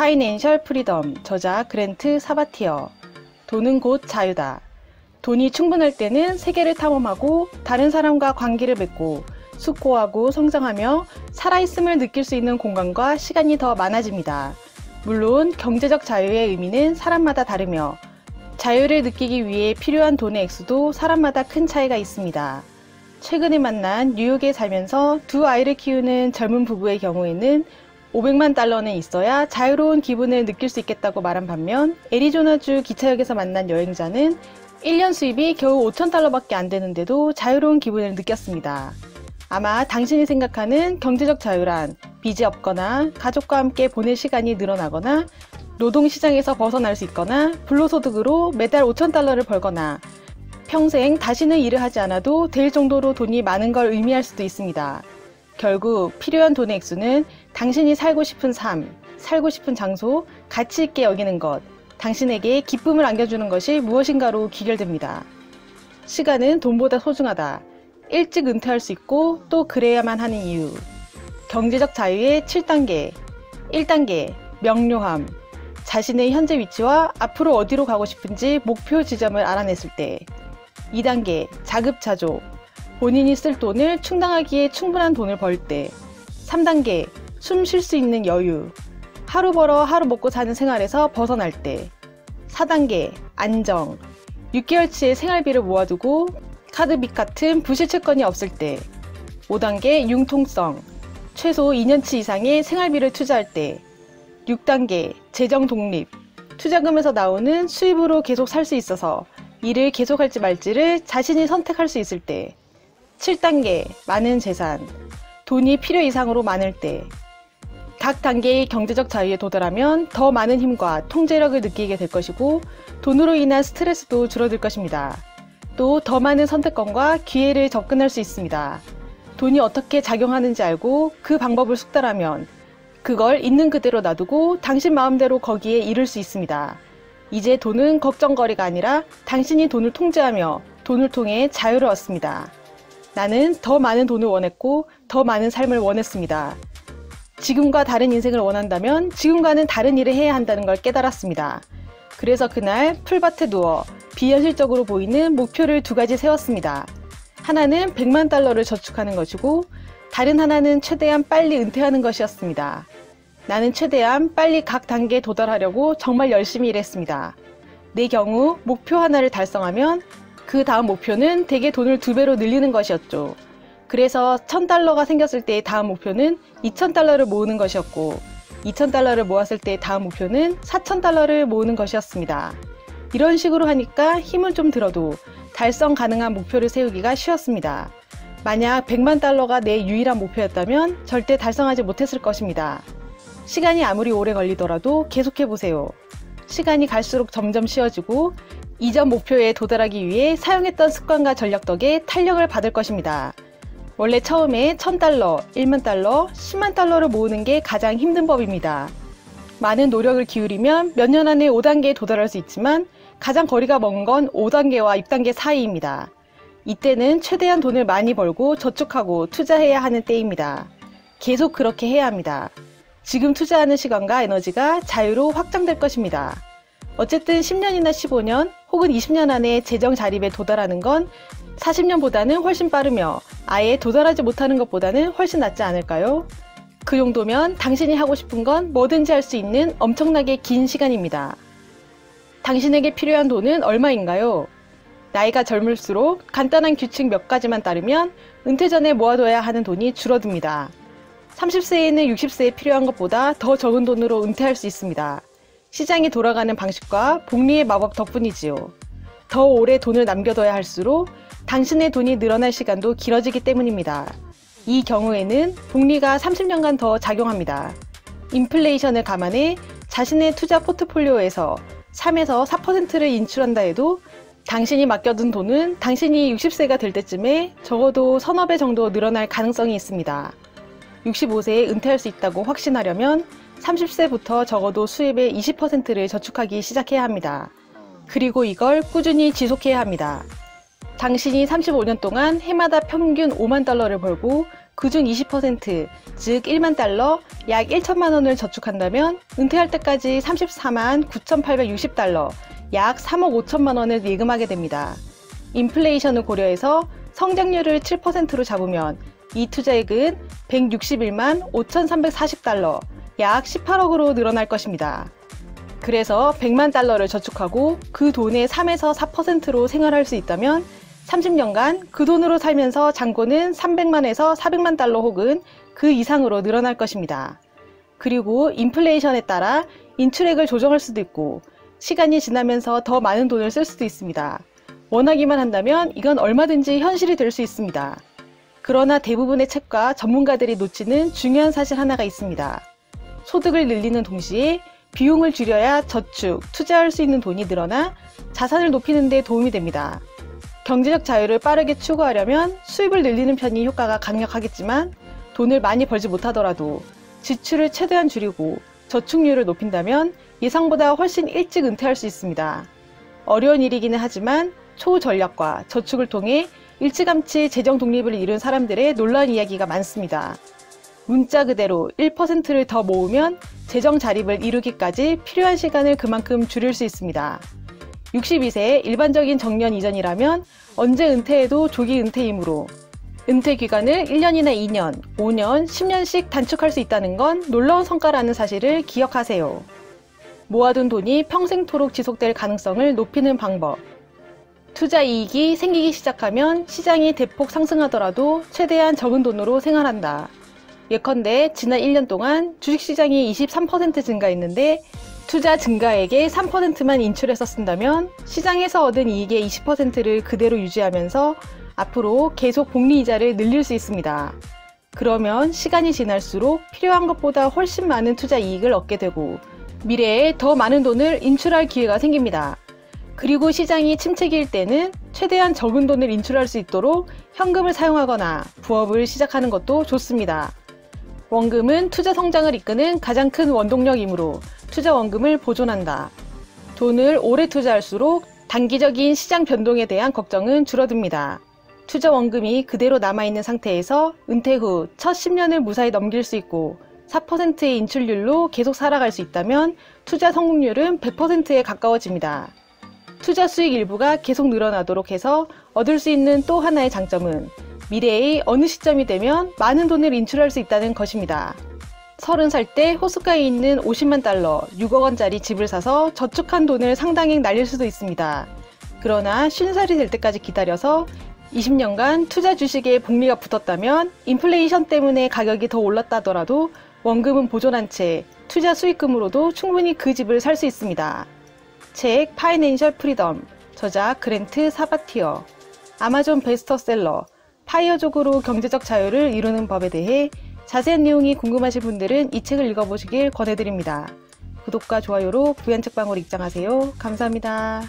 파이낸셜 프리덤, 저자 그랜트 사바티어. 돈은 곧 자유다. 돈이 충분할 때는 세계를 탐험하고 다른 사람과 관계를 맺고 숙고하고 성장하며 살아있음을 느낄 수 있는 공간과 시간이 더 많아집니다. 물론 경제적 자유의 의미는 사람마다 다르며 자유를 느끼기 위해 필요한 돈의 액수도 사람마다 큰 차이가 있습니다. 최근에 만난 뉴욕에 살면서 두 아이를 키우는 젊은 부부의 경우에는 500만 달러는 있어야 자유로운 기분을 느낄 수 있겠다고 말한 반면 애리조나주 기차역에서 만난 여행자는 1년 수입이 겨우 5,000달러밖에 안 되는데도 자유로운 기분을 느꼈습니다. 아마 당신이 생각하는 경제적 자유란 빚이 없거나 가족과 함께 보낼 시간이 늘어나거나 노동시장에서 벗어날 수 있거나 불로소득으로 매달 5,000달러를 벌거나 평생 다시는 일을 하지 않아도 될 정도로 돈이 많은 걸 의미할 수도 있습니다. 결국 필요한 돈의 액수는 당신이 살고 싶은 삶, 살고 싶은 장소, 가치 있게 여기는 것, 당신에게 기쁨을 안겨주는 것이 무엇인가로 귀결됩니다. 시간은 돈보다 소중하다. 일찍 은퇴할 수 있고 또 그래야만 하는 이유. 경제적 자유의 7단계. 1단계, 명료함. 자신의 현재 위치와 앞으로 어디로 가고 싶은지 목표 지점을 알아냈을 때. 2단계, 자급자족. 본인이 쓸 돈을 충당하기에 충분한 돈을 벌 때. 3단계, 숨 쉴 수 있는 여유. 하루 벌어 하루 먹고 사는 생활에서 벗어날 때. 4단계, 안정. 6개월치의 생활비를 모아두고 카드빚 같은 부실 채권이 없을 때. 5단계, 융통성. 최소 2년치 이상의 생활비를 투자할 때. 6단계, 재정 독립. 투자금에서 나오는 수입으로 계속 살 수 있어서 일을 계속할지 말지를 자신이 선택할 수 있을 때. 7단계, 많은 재산. 돈이 필요 이상으로 많을 때. 각 단계의 경제적 자유에 도달하면 더 많은 힘과 통제력을 느끼게 될 것이고 돈으로 인한 스트레스도 줄어들 것입니다. 또 더 많은 선택권과 기회를 접근할 수 있습니다. 돈이 어떻게 작용하는지 알고 그 방법을 숙달하면 그걸 있는 그대로 놔두고 당신 마음대로 거기에 이룰 수 있습니다. 이제 돈은 걱정거리가 아니라 당신이 돈을 통제하며 돈을 통해 자유를 얻습니다. 나는 더 많은 돈을 원했고 더 많은 삶을 원했습니다. 지금과 다른 인생을 원한다면 지금과는 다른 일을 해야 한다는 걸 깨달았습니다. 그래서 그날 풀밭에 누워 비현실적으로 보이는 목표를 2가지 세웠습니다. 하나는 100만 달러를 저축하는 것이고 다른 하나는 최대한 빨리 은퇴하는 것이었습니다. 나는 최대한 빨리 각 단계에 도달하려고 정말 열심히 일했습니다. 내 경우 목표 하나를 달성하면 그 다음 목표는 대개 돈을 2배로 늘리는 것이었죠. 그래서 1,000달러가 생겼을 때의 다음 목표는 2,000달러를 모으는 것이었고 2,000달러를 모았을 때의 다음 목표는 4,000달러를 모으는 것이었습니다. 이런 식으로 하니까 힘은 좀 들어도 달성 가능한 목표를 세우기가 쉬웠습니다. 만약 100만 달러가 내 유일한 목표였다면 절대 달성하지 못했을 것입니다. 시간이 아무리 오래 걸리더라도 계속해보세요. 시간이 갈수록 점점 쉬워지고 이전 목표에 도달하기 위해 사용했던 습관과 전략 덕에 탄력을 받을 것입니다. 원래 처음에 1,000달러, 1만 달러, 10만 달러를 모으는 게 가장 힘든 법입니다. 많은 노력을 기울이면 몇 년 안에 5단계에 도달할 수 있지만 가장 거리가 먼 건 5단계와 6단계 사이입니다. 이때는 최대한 돈을 많이 벌고 저축하고 투자해야 하는 때입니다. 계속 그렇게 해야 합니다. 지금 투자하는 시간과 에너지가 자유로 확장될 것입니다. 어쨌든 10년이나 15년 혹은 20년 안에 재정 자립에 도달하는 건 40년보다는 훨씬 빠르며 아예 도달하지 못하는 것보다는 훨씬 낫지 않을까요? 그 정도면 당신이 하고 싶은 건 뭐든지 할 수 있는 엄청나게 긴 시간입니다. 당신에게 필요한 돈은 얼마인가요? 나이가 젊을수록 간단한 규칙 몇 가지만 따르면 은퇴 전에 모아둬야 하는 돈이 줄어듭니다. 30세에는 60세에 필요한 것보다 더 적은 돈으로 은퇴할 수 있습니다. 시장이 돌아가는 방식과 복리의 마법 덕분이지요. 더 오래 돈을 남겨둬야 할수록 당신의 돈이 늘어날 시간도 길어지기 때문입니다. 이 경우에는 복리가 30년간 더 작용합니다. 인플레이션을 감안해 자신의 투자 포트폴리오에서 3에서 4%를 인출한다 해도 당신이 맡겨둔 돈은 당신이 60세가 될 때쯤에 적어도 서너 배 정도 늘어날 가능성이 있습니다. 65세에 은퇴할 수 있다고 확신하려면 30세부터 적어도 수입의 20%를 저축하기 시작해야 합니다. 그리고 이걸 꾸준히 지속해야 합니다. 당신이 35년 동안 해마다 평균 5만 달러를 벌고 그중 20%, 즉 1만 달러, 약 1천만 원을 저축한다면 은퇴할 때까지 34만 9,860달러, 약 3억 5천만 원을 예금하게 됩니다. 인플레이션을 고려해서 성장률을 7%로 잡으면 이 투자액은 161만 5,340달러, 약 18억으로 늘어날 것입니다. 그래서 100만 달러를 저축하고 그 돈의 3에서 4%로 생활할 수 있다면 30년간 그 돈으로 살면서 잔고는 300만에서 400만 달러 혹은 그 이상으로 늘어날 것입니다. 그리고 인플레이션에 따라 인출액을 조정할 수도 있고 시간이 지나면서 더 많은 돈을 쓸 수도 있습니다. 원하기만 한다면 이건 얼마든지 현실이 될 수 있습니다. 그러나 대부분의 책과 전문가들이 놓치는 중요한 사실 하나가 있습니다. 소득을 늘리는 동시에 비용을 줄여야 저축, 투자할 수 있는 돈이 늘어나 자산을 높이는 데 도움이 됩니다. 경제적 자유를 빠르게 추구하려면 수입을 늘리는 편이 효과가 강력하겠지만 돈을 많이 벌지 못하더라도 지출을 최대한 줄이고 저축률을 높인다면 예상보다 훨씬 일찍 은퇴할 수 있습니다. 어려운 일이기는 하지만 초전략과 저축을 통해 일찌감치 재정 독립을 이룬 사람들의 놀라운 이야기가 많습니다. 문자 그대로 1%를 더 모으면 재정 자립을 이루기까지 필요한 시간을 그만큼 줄일 수 있습니다. 62세의 일반적인 정년 이전이라면 언제 은퇴해도 조기 은퇴이므로 은퇴 기간을 1년이나 2년, 5년, 10년씩 단축할 수 있다는 건 놀라운 성과라는 사실을 기억하세요. 모아둔 돈이 평생토록 지속될 가능성을 높이는 방법. 투자 이익이 생기기 시작하면 시장이 대폭 상승하더라도 최대한 적은 돈으로 생활한다. 예컨대 지난 1년 동안 주식시장이 23% 증가했는데 투자 증가액의 3%만 인출해서 쓴다면 시장에서 얻은 이익의 20%를 그대로 유지하면서 앞으로 계속 복리이자를 늘릴 수 있습니다. 그러면 시간이 지날수록 필요한 것보다 훨씬 많은 투자 이익을 얻게 되고 미래에 더 많은 돈을 인출할 기회가 생깁니다. 그리고 시장이 침체기일 때는 최대한 적은 돈을 인출할 수 있도록 현금을 사용하거나 부업을 시작하는 것도 좋습니다. 원금은 투자 성장을 이끄는 가장 큰 원동력이므로 투자 원금을 보존한다. 돈을 오래 투자할수록 단기적인 시장 변동에 대한 걱정은 줄어듭니다. 투자 원금이 그대로 남아있는 상태에서 은퇴 후 첫 10년을 무사히 넘길 수 있고 4%의 인출률로 계속 살아갈 수 있다면 투자 성공률은 100%에 가까워집니다. 투자 수익 일부가 계속 늘어나도록 해서 얻을 수 있는 또 하나의 장점은 미래의 어느 시점이 되면 많은 돈을 인출할 수 있다는 것입니다. 30살 때 호숫가에 있는 50만 달러, 6억 원짜리 집을 사서 저축한 돈을 상당히 날릴 수도 있습니다. 그러나 50살이 될 때까지 기다려서 20년간 투자 주식에 복리가 붙었다면 인플레이션 때문에 가격이 더 올랐다더라도 원금은 보존한 채 투자 수익금으로도 충분히 그 집을 살 수 있습니다. 책 파이낸셜 프리덤, 저자 그랜트 사바티어, 아마존 베스트셀러, 파이어족으로 경제적 자유를 이루는 법에 대해 자세한 내용이 궁금하신 분들은 이 책을 읽어보시길 권해드립니다. 구독과 좋아요로 부연책방으로 입장하세요. 감사합니다.